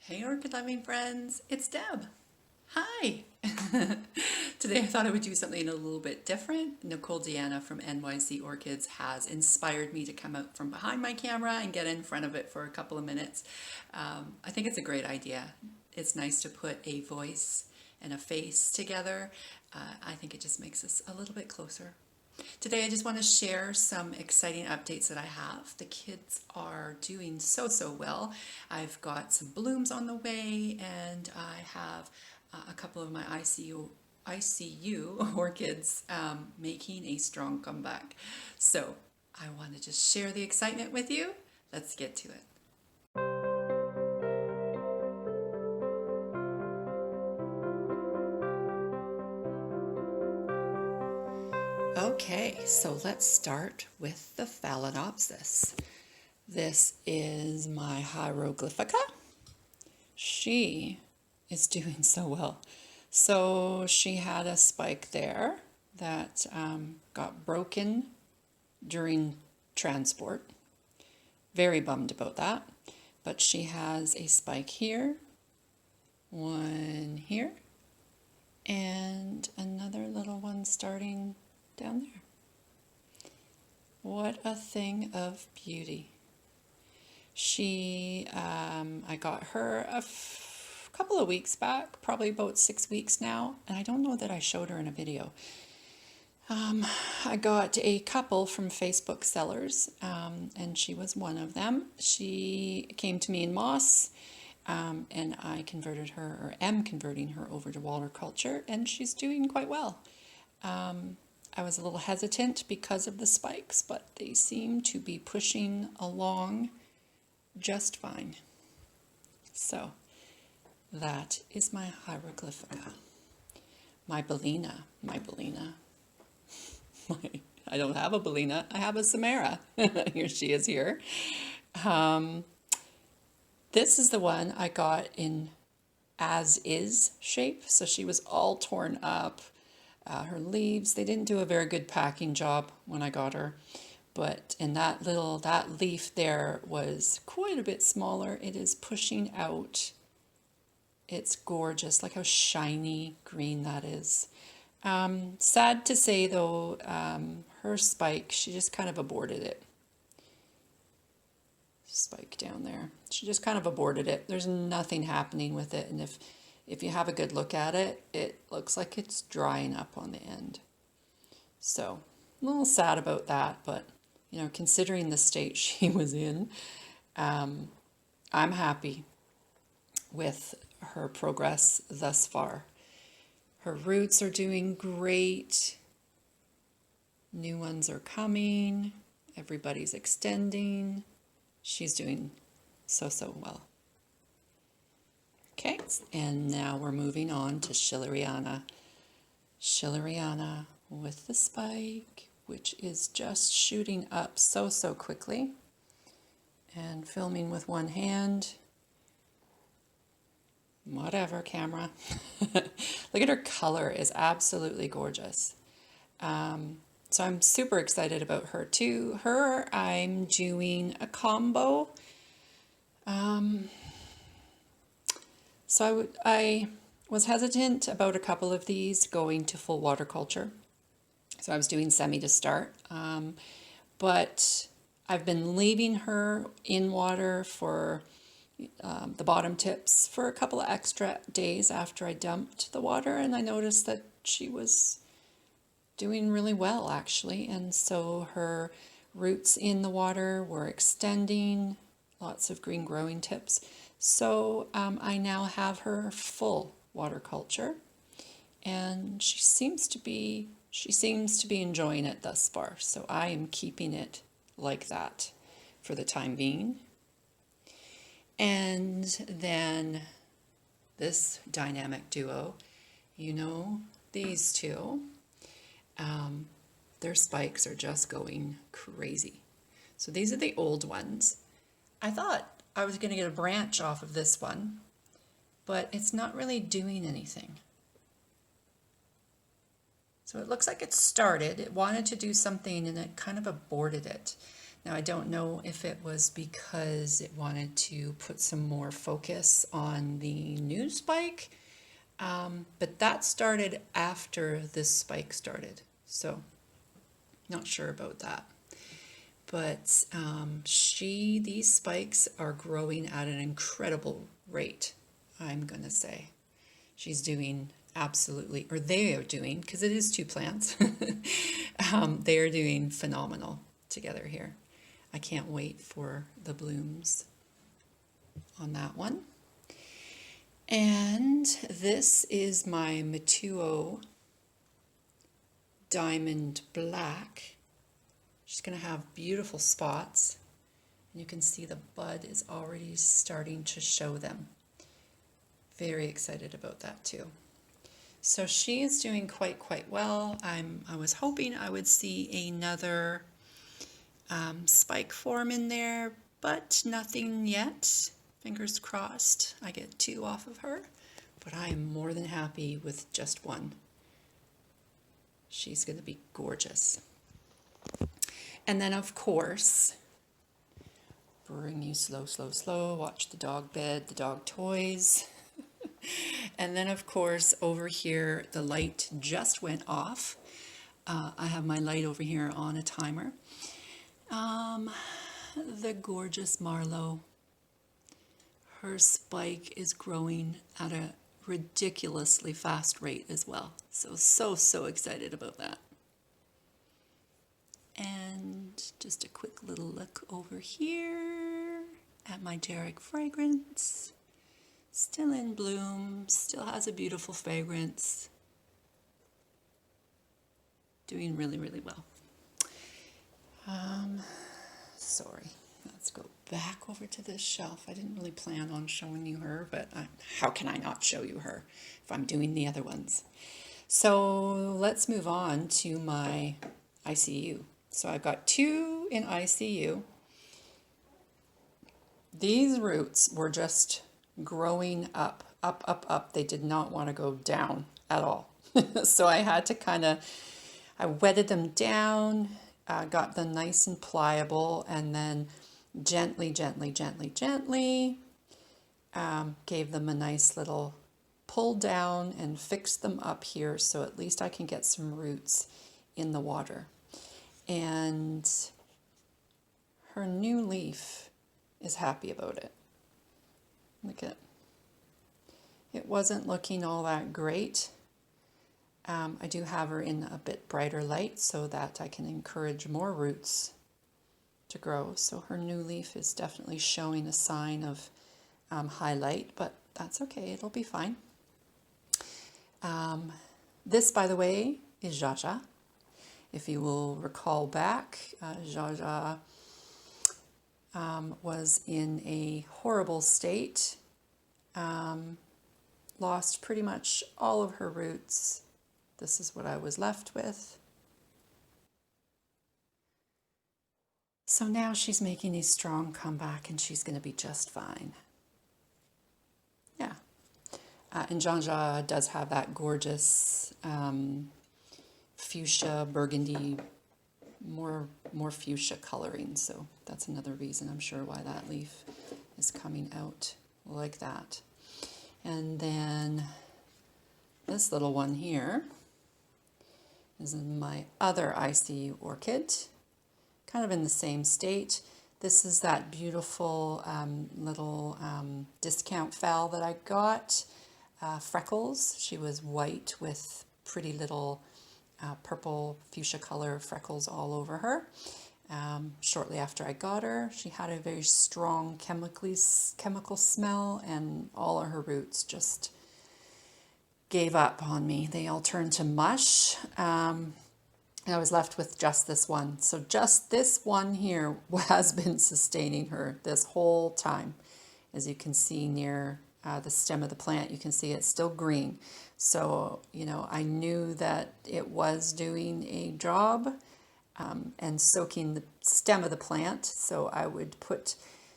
Hey orchid loving friends, it's Deb. Hi! Today I thought I would do something a little bit different. Nicole Deanna from NYC Orchids has inspired me to come out from behind my camera and get in front of it for a couple of minutes. I think it's a great idea. It's nice to put a voice and a face together. I think it just makes us a little bit closer. Today I just want to share some exciting updates that I have. The kids are doing so well. I've got some blooms on the way and I have a couple of my ICU orchids making a strong comeback. So I want to just share the excitement with you. Let's get to it. Okay, so let's start with the Phalaenopsis. This is my Hieroglyphica. She is doing so well. So she had a spike there that got broken during transport. Very bummed about that. But she has a spike here, one here, and another little one starting down there. What a thing of beauty. I got her a couple of weeks back, probably about 6 weeks now, and I don't know that I showed her in a video. I got a couple from Facebook sellers, and she was one of them. She came to me in moss, and I converted her, or am converting her over to water culture, and she's doing quite well. I was a little hesitant because of the spikes, but they seem to be pushing along just fine. So that is my Hieroglyphica. My Bellina. I don't have a Bellina, I have a Samara. Here she is here. This is the one I got in as is shape. So she was all torn up. Her leaves, they didn't do a very good packing job when I got her. But in that leaf there was quite a bit smaller. It is pushing out. It's gorgeous. Look how shiny green that is. Sad to say though, her spike, she just kind of aborted it. Spike down there. She just kind of aborted it. There's nothing happening with it. And if you have a good look at it, it looks like it's drying up on the end. So a little sad about that, but you know, considering the state she was in, I'm happy with her progress thus far. Her roots are doing great. New ones are coming. Everybody's extending. She's doing so well. Okay, and now we're moving on to Schilleriana. Schilleriana with the spike, which is just shooting up so quickly. And filming with one hand. Whatever, camera. Look at her color, is absolutely gorgeous. So I'm super excited about her too. Her, I'm doing a combo. So I was hesitant about a couple of these going to full water culture. So I was doing semi to start. But I've been leaving her in water for the bottom tips for a couple of extra days after I dumped the water, and I noticed that she was doing really well actually, and so her roots in the water were extending, lots of green growing tips. So I now have her full water culture, and she seems to be enjoying it thus far. So I am keeping it like that for the time being. And then this dynamic duo, you know, these two, their spikes are just going crazy. So these are the old ones. I thought I was going to get a branch off of this one, but it's not really doing anything. So it looks like it started, it wanted to do something and it kind of aborted it. Now, I don't know if it was because it wanted to put some more focus on the new spike, but that started after this spike started, so not sure about that. But these spikes are growing at an incredible rate, I'm going to say. She's doing absolutely, or they are doing, because it is two plants, they are doing phenomenal together here. I can't wait for the blooms on that one. And this is my Matuo Diamond Black. She's going to have beautiful spots. And you can see the bud is already starting to show them. Very excited about that too. So she is doing quite well. I was hoping I would see another spike form in there, but nothing yet. Fingers crossed I get 2 off of her, but I am more than happy with just 1. She's going to be gorgeous. And then, of course, bring you slow, watch the dog bed, the dog toys. And then, of course, over here, the light just went off. I have my light over here on a timer. The gorgeous Marlowe. Her spike is growing at a ridiculously fast rate as well. So excited about that. And just a quick little look over here at my Derek fragrance. Still in bloom, still has a beautiful fragrance. Doing really well. Sorry, let's go back over to this shelf. I didn't really plan on showing you her, but how can I not show you her if I'm doing the other ones? So let's move on to my ICU. So I've got 2 in ICU. These roots were just growing up. They did not want to go down at all. So I had to I wetted them down, got them nice and pliable, and then gently gave them a nice little pull down and fixed them up here so at least I can get some roots in the water. And her new leaf is happy about it. Look at it. It wasn't looking all that great. I do have her in a bit brighter light so that I can encourage more roots to grow. So her new leaf is definitely showing a sign of highlight, but that's okay, it'll be fine. This, by the way, is Jaja. If you will recall back, Jaja was in a horrible state, lost pretty much all of her roots. This is what I was left with. So now she's making a strong comeback and she's going to be just fine. Yeah. And Jaja does have that gorgeous fuchsia, burgundy, more fuchsia coloring. So that's another reason I'm sure why that leaf is coming out like that. And then this little one here is my other ICU orchid, kind of in the same state. This is that beautiful little discount fowl that I got, Freckles. She was white with pretty little purple fuchsia color freckles all over her. Shortly after I got her, she had a very strong chemical smell, and all of her roots just gave up on me. They all turned to mush. And I was left with just this one. So just this one here has been sustaining her this whole time. As you can see near the stem of the plant, you can see it's still green. So, you know, I knew that it was doing a job and soaking the stem of the plant. So I would put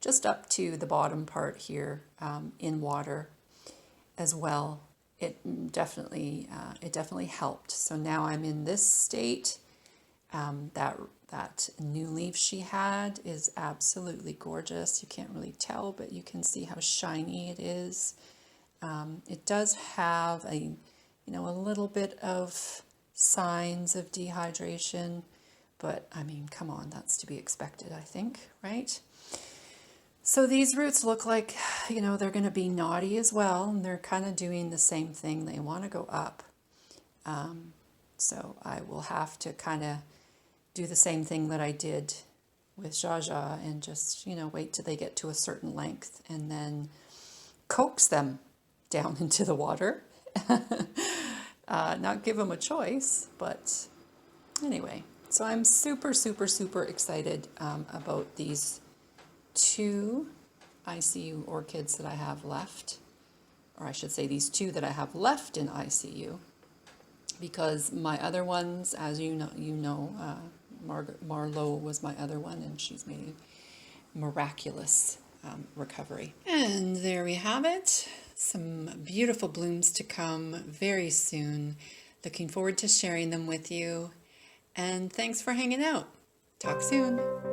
just up to the bottom part here in water as well. It definitely helped. So now I'm in this state. That That new leaf she had is absolutely gorgeous. You can't really tell, but you can see how shiny it is. It does have a little bit of signs of dehydration, but I mean, come on, that's to be expected, I think, right? So these roots look like, they're going to be knotty as well, and they're kind of doing the same thing. They want to go up. So I will have to kind of do the same thing that I did with Jaja and just, wait till they get to a certain length and then coax them down into the water. Not give them a choice, but anyway. So I'm super, super, super excited about these 2 ICU orchids that I have left, or I should say these 2 that I have left in ICU, because my other ones, as Marlowe was my other one, and she's made a miraculous recovery. And there we have it. Some beautiful blooms to come very soon. Looking forward to sharing them with you. And thanks for hanging out. Talk soon.